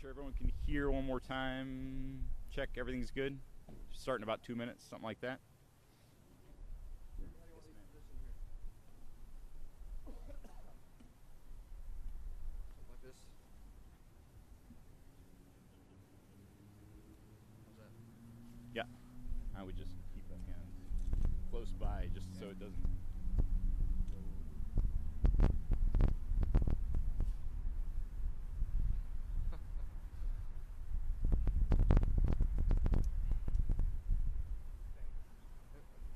sure everyone can hear one more time. Check everything's good. Start in about 2 minutes, something like that. Like this. How's that? Yeah. I would just keep the hands close by just so it doesn't.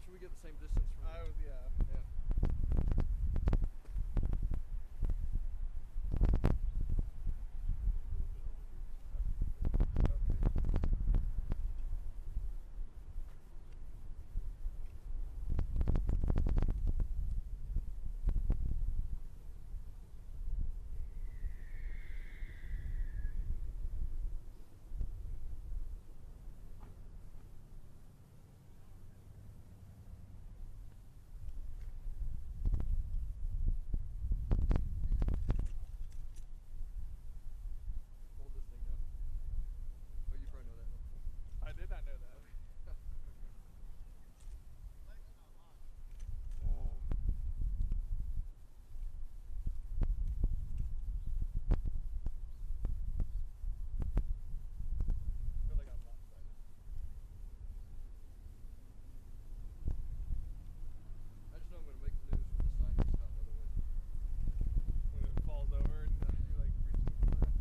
Should we get the same distance from Yeah. Hold this thing down. Oh, you probably know that. I did not know that. I feel like I'm lopsided. I just know I'm going to make the news when the sign gets out the other way. When it falls over and you like reaching for it.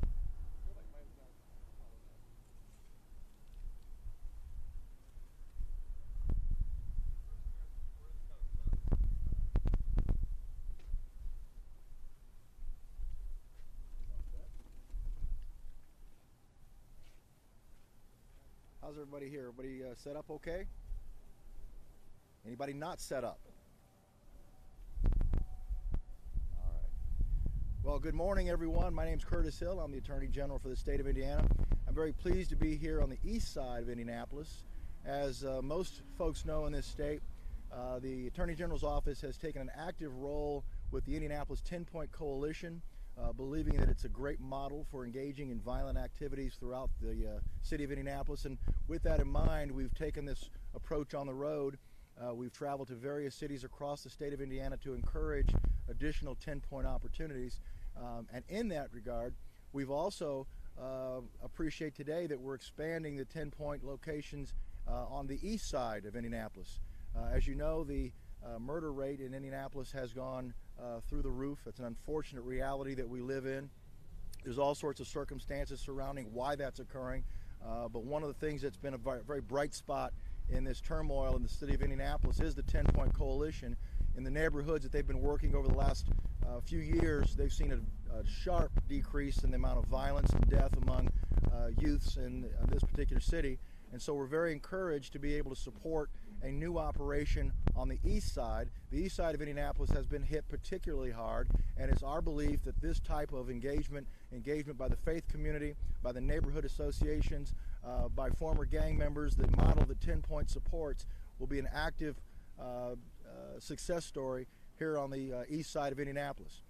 I feel like mine's not tall enough. Where's the kind of sun? How's everybody here? Everybody set up okay? Anybody not set up? All right. Well, good morning, everyone. My name's Curtis Hill. I'm the Attorney General for the state of Indiana. I'm very pleased to be here on the east side of Indianapolis. As most folks know in this state, the Attorney General's office has taken an active role with the Indianapolis 10 Point Coalition, believing that it's a great model for engaging in violent activities throughout the city of Indianapolis. And with that in mind, we've taken this approach on the road. We've traveled to various cities across the state of Indiana to encourage additional 10-point opportunities. And in that regard, we've also appreciate today that we're expanding the 10-point locations on the east side of Indianapolis. As you know, the murder rate in Indianapolis has gone through the roof. It's an unfortunate reality that we live in. There's all sorts of circumstances surrounding why that's occurring, but one of the things that's been a very bright spot in this turmoil in the city of Indianapolis is the 10 Point Coalition. In the neighborhoods that they've been working over the last few years, they've seen a sharp decrease in the amount of violence and death among youths in this particular city. And so we're very encouraged to be able to support a new operation on the east side. The east side of Indianapolis has been hit particularly hard, and it's our belief that this type of engagement by the faith community, by the neighborhood associations, by former gang members that model the 10-point supports will be an active success story here on the east side of Indianapolis.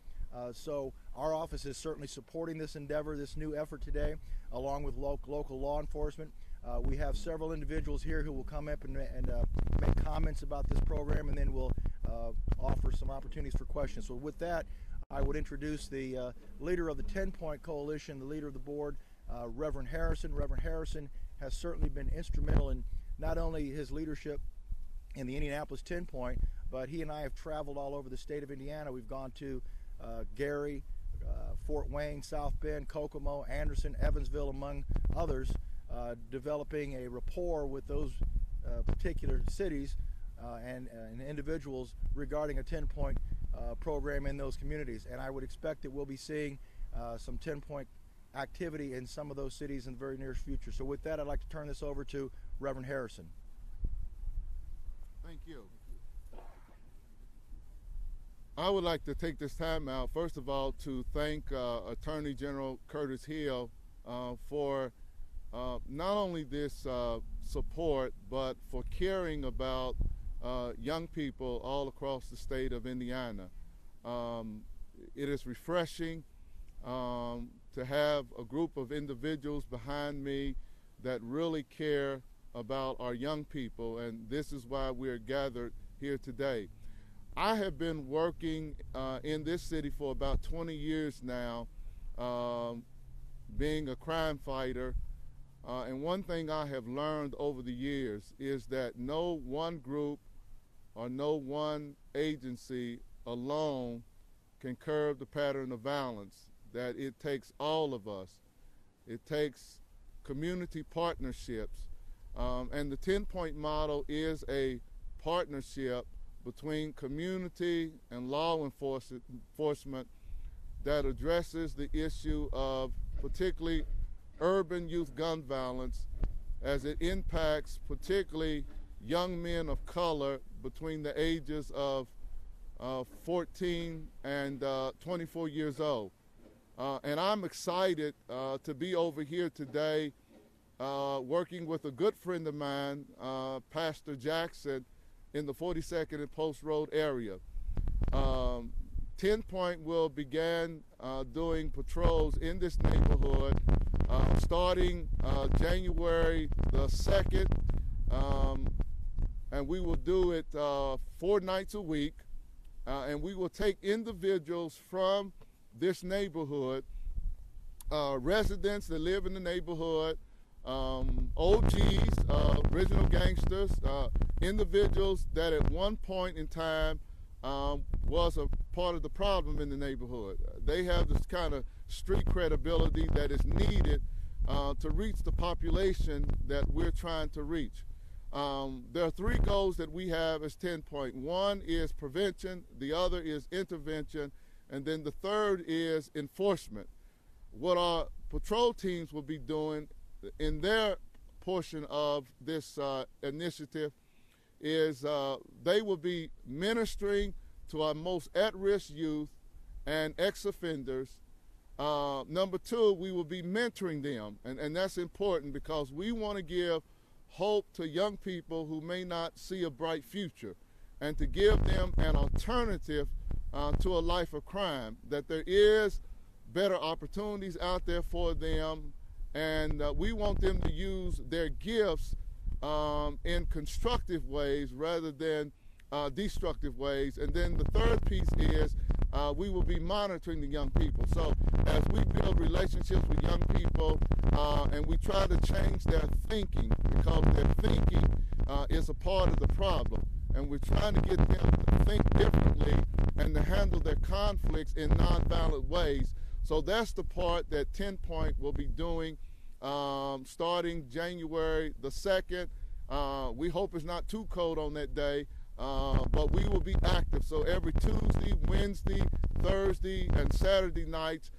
So our office is certainly supporting this endeavor, this new effort today, along with local law enforcement. We have several individuals here who will come up and make comments about this program, and then we'll offer some opportunities for questions. So with that, I would introduce the leader of the 10 Point Coalition, the leader of the board, Reverend Harrison. Reverend Harrison has certainly been instrumental in not only his leadership in the Indianapolis 10 Point, but he and I have traveled all over the state of Indiana. We've gone to Gary, Fort Wayne, South Bend, Kokomo, Anderson, Evansville, among others, developing a rapport with those particular cities and individuals regarding a 10-point program in those communities. And I would expect that we'll be seeing some 10-point activity in some of those cities in the very near future. So with that, I'd like to turn this over to Reverend Harrison. Thank you. I would like to take this time out, first of all, to thank Attorney General Curtis Hill for not only this support, but for caring about young people all across the state of Indiana. It is refreshing to have a group of individuals behind me that really care about our young people, and this is why we're gathered here today. I have been working in this city for about 20 years now, being a crime fighter, and one thing I have learned over the years is that no one group or no one agency alone can curb the pattern of violence, that it takes all of us. It takes community partnerships, and the 10-point model is a partnership between community and law enforcement that addresses the issue of particularly urban youth gun violence as it impacts particularly young men of color between the ages of 14 and 24 years old. And I'm excited to be over here today working with a good friend of mine, Pastor Jackson, in the 42nd and Post Road area. 10 Point will begin doing patrols in this neighborhood starting January the 2nd, and we will do it 4 nights a week, and we will take individuals from this neighborhood, residents that live in the neighborhood, OGs, original gangsters, individuals that at one point in time was a part of the problem in the neighborhood. They have this kind of street credibility that is needed to reach the population that we're trying to reach. There are 3 goals that we have as 10 Point. One is prevention, the other is intervention, and then the third is enforcement. What our patrol teams will be doing in their portion of this initiative is they will be ministering to our most at-risk youth and ex-offenders. Number 2, we will be mentoring them, and that's important because we want to give hope to young people who may not see a bright future, and to give them an alternative to a life of crime, that there is better opportunities out there for them, and we want them to use their gifts in constructive ways rather than destructive ways. And then the third piece is we will be monitoring the young people. So as we build relationships with young people and we try to change their thinking, because their thinking is a part of the problem, and we're trying to get them to think differently and to handle their conflicts in nonviolent ways. So that's the part that 10 Point will be doing starting January the 2nd. We hope it's not too cold on that day, but we will be active. So every Tuesday, Wednesday, Thursday, and Saturday nights,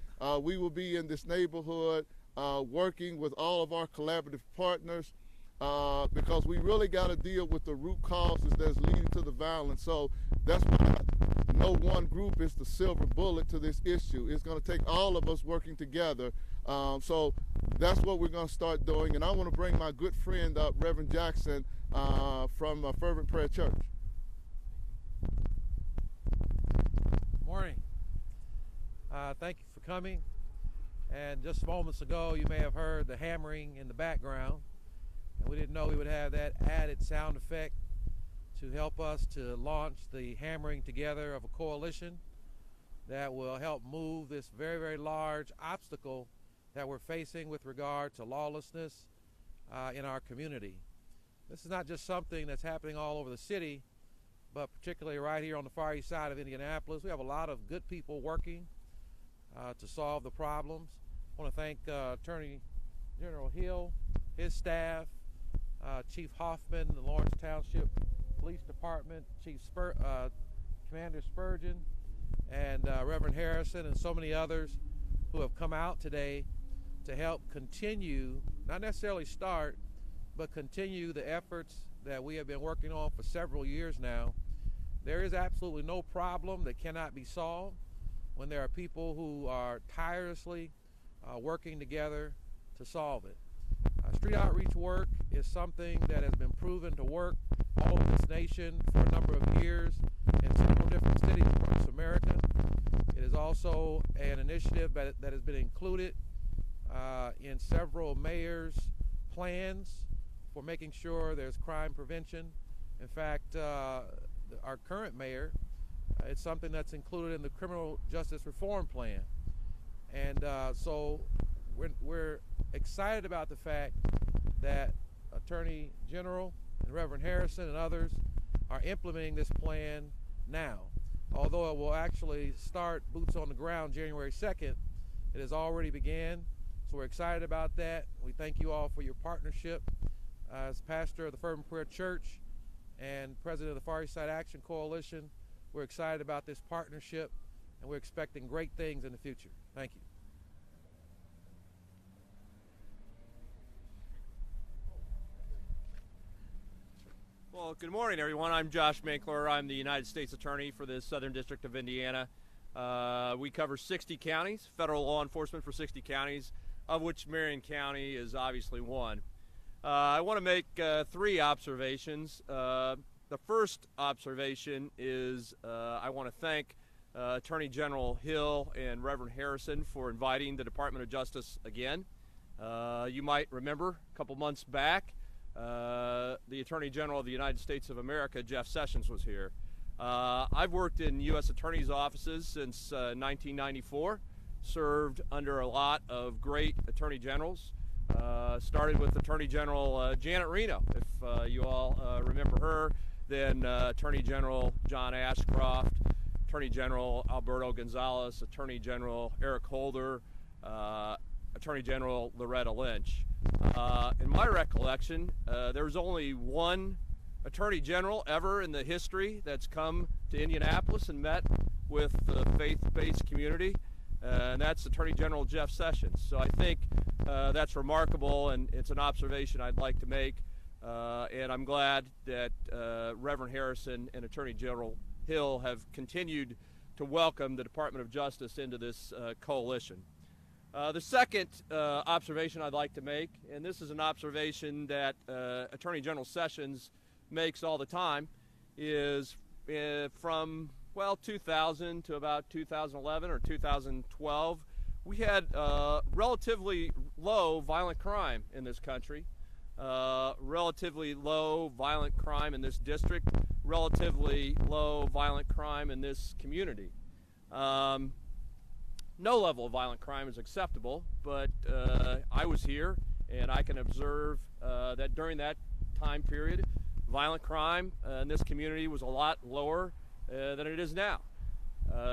we will be in this neighborhood working with all of our collaborative partners because we really got to deal with the root causes that's leading to the violence. So that's why no one group is the silver bullet to this issue. It's going to take all of us working together. So that's what we're going to start doing. And I want to bring my good friend up, Reverend Jackson, from Fervent Prayer Church. Morning. Thank you for coming. And just moments ago, you may have heard the hammering in the background. And we didn't know we would have that added sound effect to help us to launch the hammering together of a coalition that will help move this very, very large obstacle that we're facing with regard to lawlessness in our community. This is not just something that's happening all over the city, but particularly right here on the far east side of Indianapolis. We have a lot of good people working to solve the problems. I want to thank Attorney General Hill, his staff, Chief Hoffman, the Lawrence Township Police Department, Commander Spurgeon, and Reverend Harrison, and so many others who have come out today to help continue, not necessarily start, but continue the efforts that we have been working on for several years now. There is absolutely no problem that cannot be solved when there are people who are tirelessly working together to solve it. Street outreach work is something that has been proven to work all over this nation for a number of years in several different cities across America. It is also an initiative that has been included in several mayors' plans for making sure there's crime prevention. In fact, our current mayor, it's something that's included in the criminal justice reform plan. And so we're excited about the fact that Attorney General and Reverend Harrison and others are implementing this plan now. Although it will actually start boots on the ground January 2nd, it has already began. So we're excited about that. We thank you all for your partnership. As pastor of the Fervent Prayer Church and president of the Far East Side Action Coalition, we're excited about this partnership, and we're expecting great things in the future. Thank you. Well, good morning, everyone. I'm Josh Minkler. I'm the United States Attorney for the Southern District of Indiana. We cover 60 counties, federal law enforcement for 60 counties, of which Marion County is obviously one. I want to make 3 observations. The first observation is I want to thank Attorney General Hill and Reverend Harrison for inviting the Department of Justice again. You might remember a couple months back, the Attorney General of the United States of America, Jeff Sessions, was here. I've worked in U.S. Attorney's offices since 1994, served under a lot of great Attorney Generals. Started with Attorney General Janet Reno, if you all remember her, then Attorney General John Ashcroft, Attorney General Alberto Gonzalez, Attorney General Eric Holder, Attorney General Loretta Lynch. In my recollection, there's only one Attorney General ever in the history that's come to Indianapolis and met with the faith-based community, and that's Attorney General Jeff Sessions. So I think that's remarkable, and it's an observation I'd like to make, and I'm glad that Reverend Harrison and Attorney General Hill have continued to welcome the Department of Justice into this coalition. The second observation I'd like to make, and this is an observation that Attorney General Sessions makes all the time, is from, well, 2000 to about 2011 or 2012, we had relatively low violent crime in this country, relatively low violent crime in this district, relatively low violent crime in this community. No level of violent crime is acceptable, but I was here and I can observe that during that time period, violent crime in this community was a lot lower than it is now.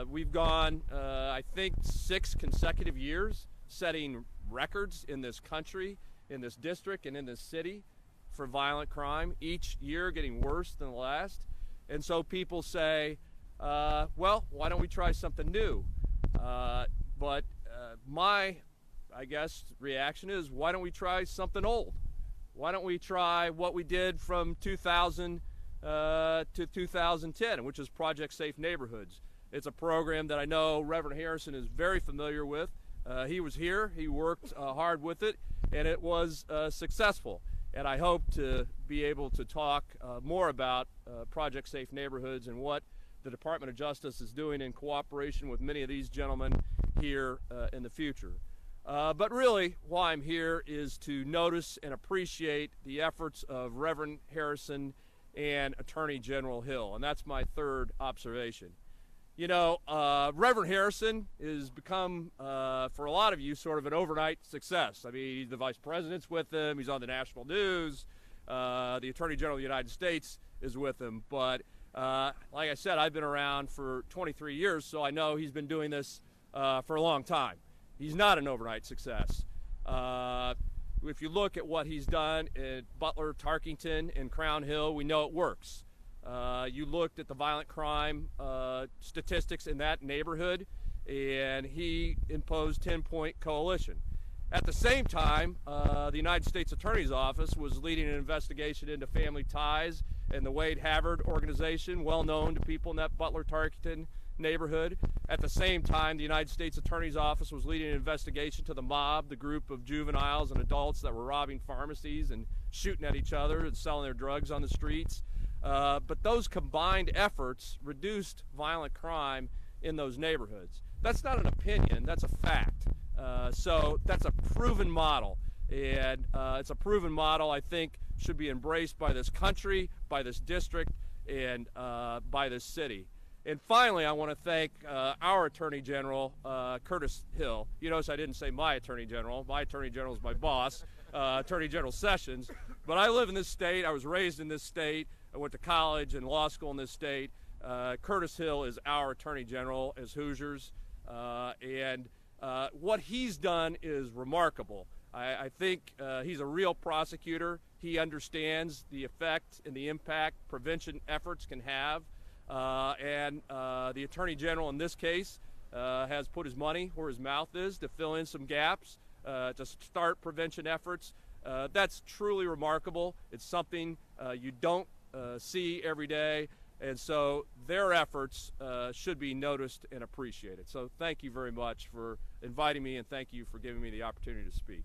We've gone, I think, 6 consecutive years setting records in this country, in this district, and in this city for violent crime, each year getting worse than the last. And so people say, well, why don't we try something new? But my, I guess, reaction is, why don't we try something old? Why don't we try what we did from 2000 to 2010, which is Project Safe Neighborhoods. It's a program that I know Reverend Harrison is very familiar with. He was here, he worked hard with it, and it was successful. And I hope to be able to talk more about Project Safe Neighborhoods and what the Department of Justice is doing in cooperation with many of these gentlemen here in the future. But really, why I'm here is to notice and appreciate the efforts of Reverend Harrison and Attorney General Hill, and that's my third observation. You know, Reverend Harrison has become, for a lot of you, sort of an overnight success. I mean, the Vice President's with him, he's on the national news, the Attorney General of the United States is with him, but like I said, I've been around for 23 years, so I know he's been doing this for a long time. He's not an overnight success. If you look at what he's done at Butler, Tarkington, and Crown Hill, we know it works. You looked at the violent crime statistics in that neighborhood, and he imposed 10 Point Coalition. At the same time, the United States Attorney's Office was leading an investigation into family ties and the Wade Havard organization, well known to people in that Butler, Tarkington neighborhood. At the same time, the United States Attorney's Office was leading an investigation to the mob, the group of juveniles and adults that were robbing pharmacies and shooting at each other and selling their drugs on the streets. but those combined efforts reduced violent crime in those neighborhoods. That's not an opinion, that's a fact. So that's a proven model, and it's a proven model I think should be embraced by this country, by this district, and by this city. And finally, I want to thank our Attorney General, Curtis Hill. You notice I didn't say my Attorney General. My Attorney General is my boss, Attorney General Sessions. But I live in this state. I was raised in this state. I went to college and law school in this state. Curtis Hill is our Attorney General as Hoosiers. And what he's done is remarkable. I think he's a real prosecutor. He understands the effect and the impact prevention efforts can have. And the Attorney General in this case has put his money where his mouth is to fill in some gaps, to start prevention efforts. That's truly remarkable. It's something you don't see every day, and so their efforts should be noticed and appreciated. So thank you very much for inviting me, and thank you for giving me the opportunity to speak.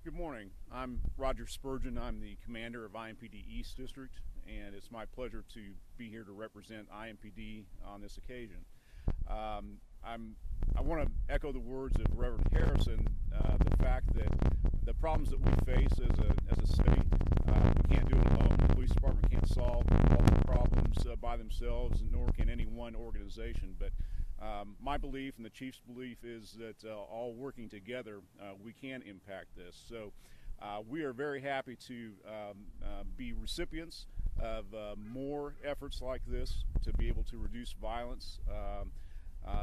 Good morning. I'm Roger Spurgeon. I'm the commander of IMPD East District, and it's my pleasure to be here to represent IMPD on this occasion. I want to echo the words of Reverend Harrison, the fact that the problems that we face as a state, we can't do it alone. The police department can't solve all the problems by themselves, nor can any one organization. But my belief and the chief's belief is that all working together, we can impact this. So we are very happy to be recipients of more efforts like this to be able to reduce violence.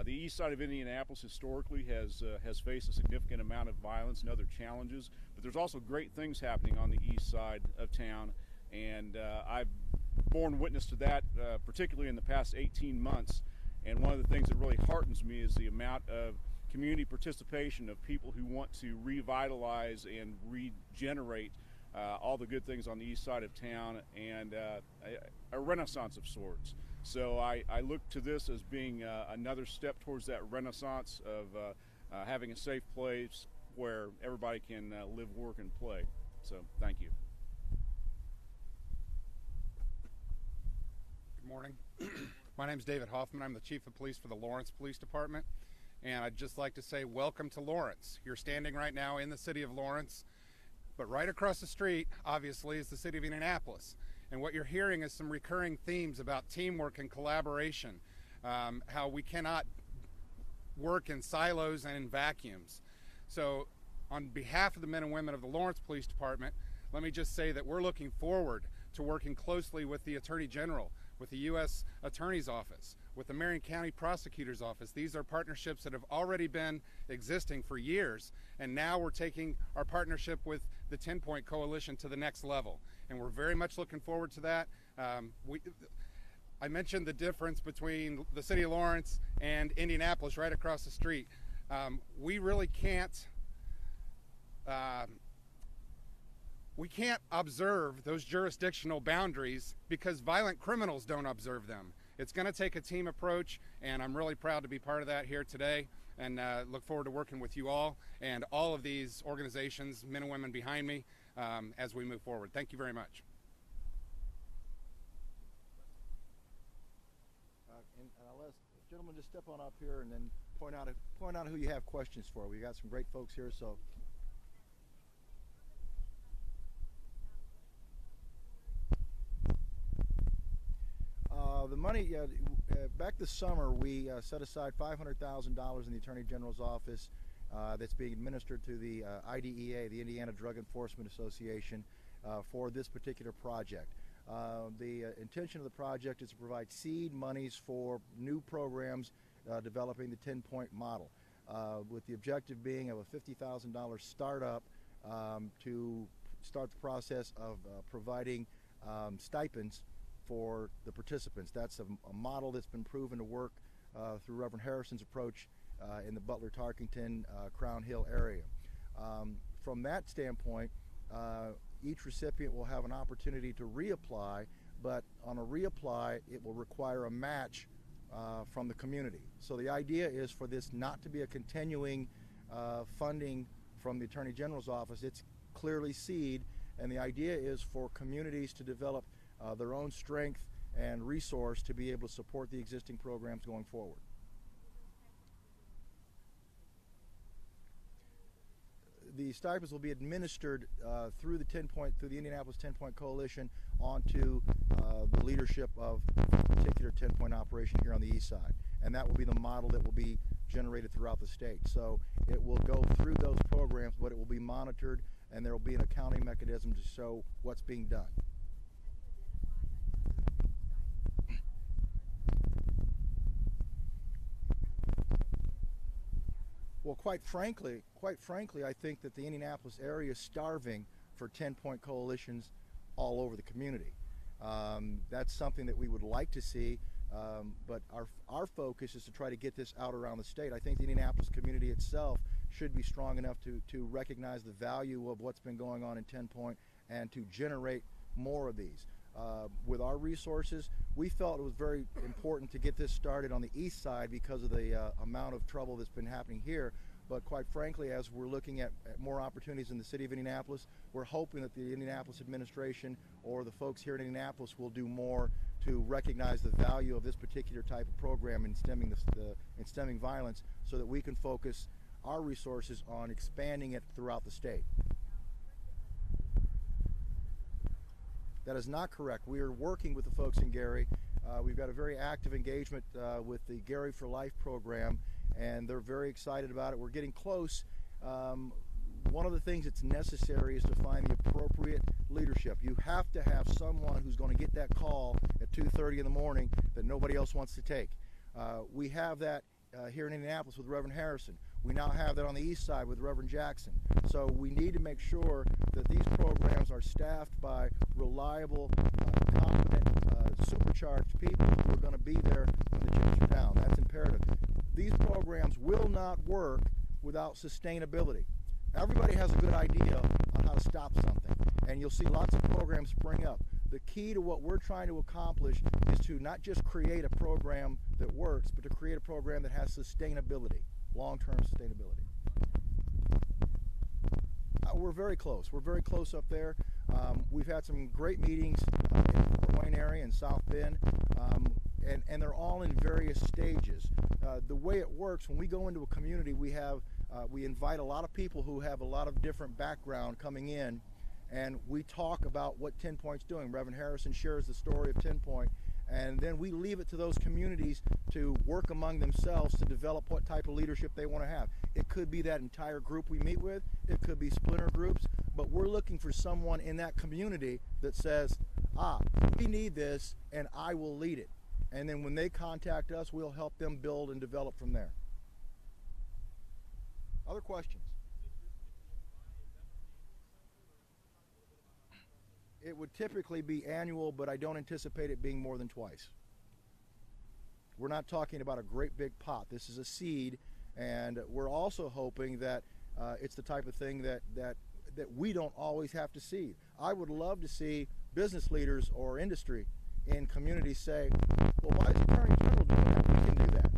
The east side of Indianapolis historically has faced a significant amount of violence and other challenges, but there's also great things happening on the east side of town, and I've borne witness to that, particularly in the past 18 months. And one of the things that really heartens me is the amount of community participation of people who want to revitalize and regenerate all the good things on the east side of town, and a renaissance of sorts. So I look to this as being another step towards that renaissance of having a safe place where everybody can live, work, and play. So thank you. Good morning. My name is David Hoffman. I'm the Chief of Police for the Lawrence Police Department, and I'd just like to say welcome to Lawrence. You're standing right now in the city of Lawrence, but right across the street, obviously, is the city of Indianapolis. And what you're hearing is some recurring themes about teamwork and collaboration, how we cannot work in silos and in vacuums. So on behalf of the men and women of the Lawrence Police Department, let me just say that we're looking forward to working closely with the Attorney General, with the U.S. Attorney's Office, with the Marion County Prosecutor's Office. These are partnerships that have already been existing for years, and now we're taking our partnership with the 10 Point Coalition to the next level, and we're very much looking forward to that. I mentioned the difference between the city of Lawrence and Indianapolis right across the street. We really can't observe those jurisdictional boundaries because violent criminals don't observe them. It's going to take a team approach, and I'm really proud to be part of that here today, and look forward to working with you all and all of these organizations, men and women behind me, as we move forward. Thank you very much. And I'll ask the gentlemen to step on up here and then point out who you have questions for. We got some great folks here, so. The money, back this summer, we set aside $500,000 in the Attorney General's office that's being administered to the IDEA, the Indiana Drug Enforcement Association, for this particular project. The intention of the project is to provide seed monies for new programs developing the 10-point model, with the objective being of a $50,000 startup to start the process of providing stipends for the participants. That's a model that's been proven to work through Reverend Harrison's approach in the Butler-Tarkington, Crown Hill area. From that standpoint, each recipient will have an opportunity to reapply, but on a reapply, it will require a match from the community. So the idea is for this not to be a continuing funding from the Attorney General's office, it's clearly seed, and the idea is for communities to develop their own strength and resource to be able to support the existing programs going forward. The stipends will be administered through the Indianapolis 10 Point Coalition onto the leadership of a particular 10 Point operation here on the east side, and that will be the model that will be generated throughout the state. So it will go through those programs, but it will be monitored, and there will be an accounting mechanism to show what's being done. Well, quite frankly, I think that the Indianapolis area is starving for 10-point coalitions all over the community. That's something that we would like to see, but our focus is to try to get this out around the state. I think the Indianapolis community itself should be strong enough to recognize the value of what's been going on in 10-point and to generate more of these. With our resources, we felt it was very important to get this started on the east side because of the amount of trouble that's been happening here. But quite frankly, as we're looking at more opportunities in the city of Indianapolis, we're hoping that the Indianapolis administration or the folks here in Indianapolis will do more to recognize the value of this particular type of program in stemming violence, so that we can focus our resources on expanding it throughout the state. That is not correct. We are working with the folks in Gary. We've got a very active engagement with the Gary for Life program, and they're very excited about it. We're getting close. One of the things that's necessary is to find the appropriate leadership. You have to have someone who's going to get that call at 2:30 in the morning that nobody else wants to take. We have that here in Indianapolis with Reverend Harrison. We now have that on the east side with Reverend Jackson. So we need to make sure that these programs are staffed by reliable, competent, supercharged people who are going to be there when the chips are down. That's imperative. These programs will not work without sustainability. Everybody has a good idea on how to stop something, and you'll see lots of programs spring up. The key to what we're trying to accomplish is to not just create a program that works, but to create a program that has sustainability, long-term sustainability. We're very close. We're very close up there. We've had some great meetings in the Fort Wayne area and South Bend, and they're all in various stages. The way it works, when we go into a community, we invite a lot of people who have a lot of different background coming in, and we talk about what 10 Point's doing. Reverend Harrison shares the story of 10 Point, and then we leave it to those communities to work among themselves to develop what type of leadership they want to have. It could be that entire group we meet with, it could be splinter groups, but we're looking for someone in that community that says, we need this and I will lead it. And then when they contact us, we'll help them build and develop from there. Other questions? It would typically be annual, but I don't anticipate it being more than twice. We're not talking about a great big pot. This is a seed, and we're also hoping that it's the type of thing that we don't always have to seed. I would love to see business leaders or industry in communities say, well, why is the Attorney General doing that? We can do that.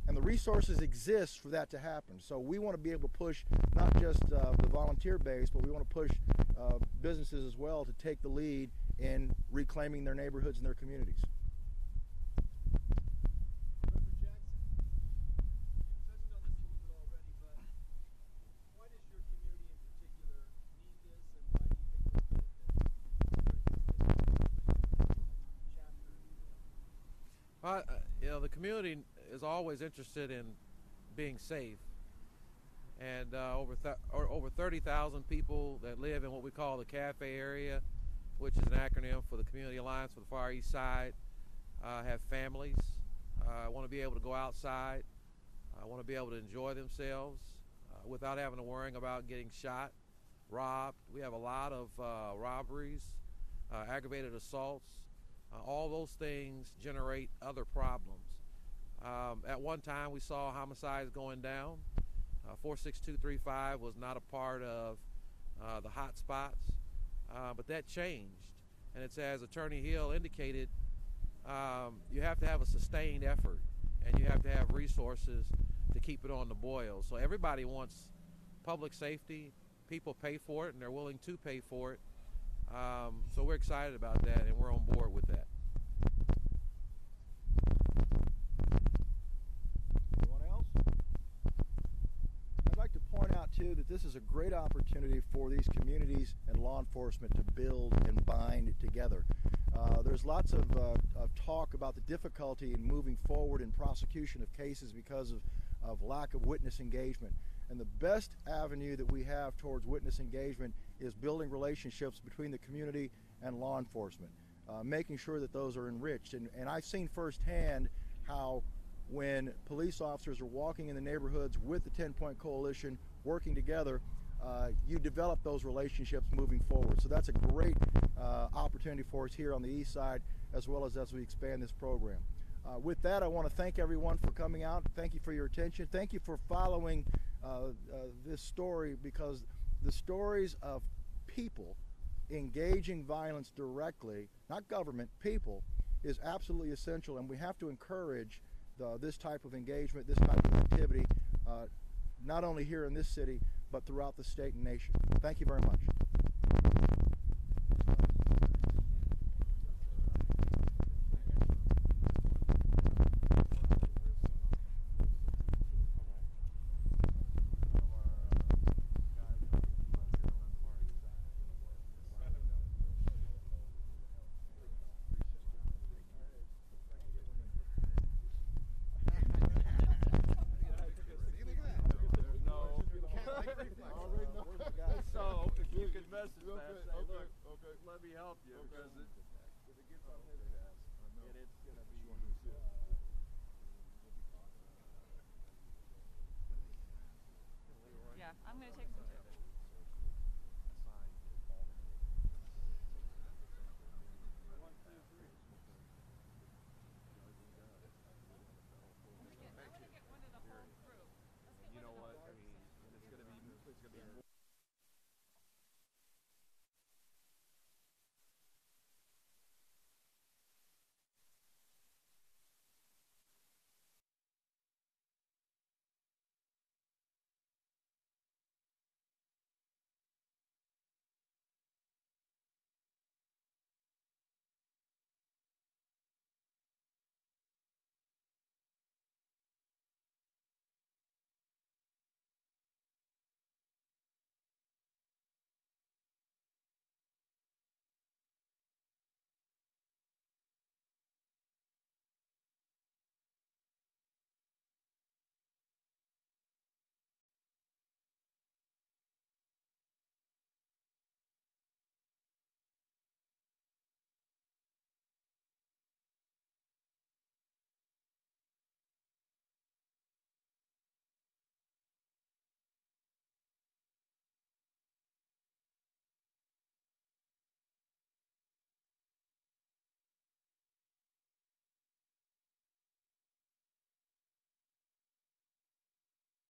And the resources exist for that to happen. So we want to be able to push not just the volunteer base, but we want to push businesses as well to take the lead in reclaiming their neighborhoods and their communities. Reverend Jackson, you touched on this a little bit already, but why does your community in particular need this, and why do you think it chapter? The community is always interested in being safe, and over 30,000 people that live in what we call the cafe area, which is an acronym for the Community Alliance for the Far East Side, have families, want to be able to go outside, want to be able to enjoy themselves without having to worry about getting shot, robbed. We have a lot of robberies, aggravated assaults. All those things generate other problems. At one time, we saw homicides going down. 46235 was not a part of the hot spots, but that changed. And it's, as Attorney Hill indicated, you have to have a sustained effort, and you have to have resources to keep it on the boil. So everybody wants public safety. People pay for it, and they're willing to pay for it. So we're excited about that, and we're on board with that. Anyone else? I'd like to point out, too, that this is a great opportunity for these communities and law enforcement to build and bind together. There's lots of talk about the difficulty in moving forward in prosecution of cases because of lack of witness engagement. And the best avenue that we have towards witness engagement is building relationships between the community and law enforcement, making sure that those are enriched. And I've seen firsthand how when police officers are walking in the neighborhoods with the 10 Point Coalition, working together, you develop those relationships moving forward. So that's a great opportunity for us here on the east side, as well as we expand this program. With that, I want to thank everyone for coming out. Thank you for your attention. Thank you for following this story, because the stories of people engaging violence directly, not government, people, is absolutely essential, and we have to encourage this type of engagement, this type of activity, not only here in this city, but throughout the state and nation. Thank you very much. So if you could message that, say, look, let me help you, because if it gets on his desk, and it's going to be. Yeah, I'm going to take some too. You know what? I mean, it's going to be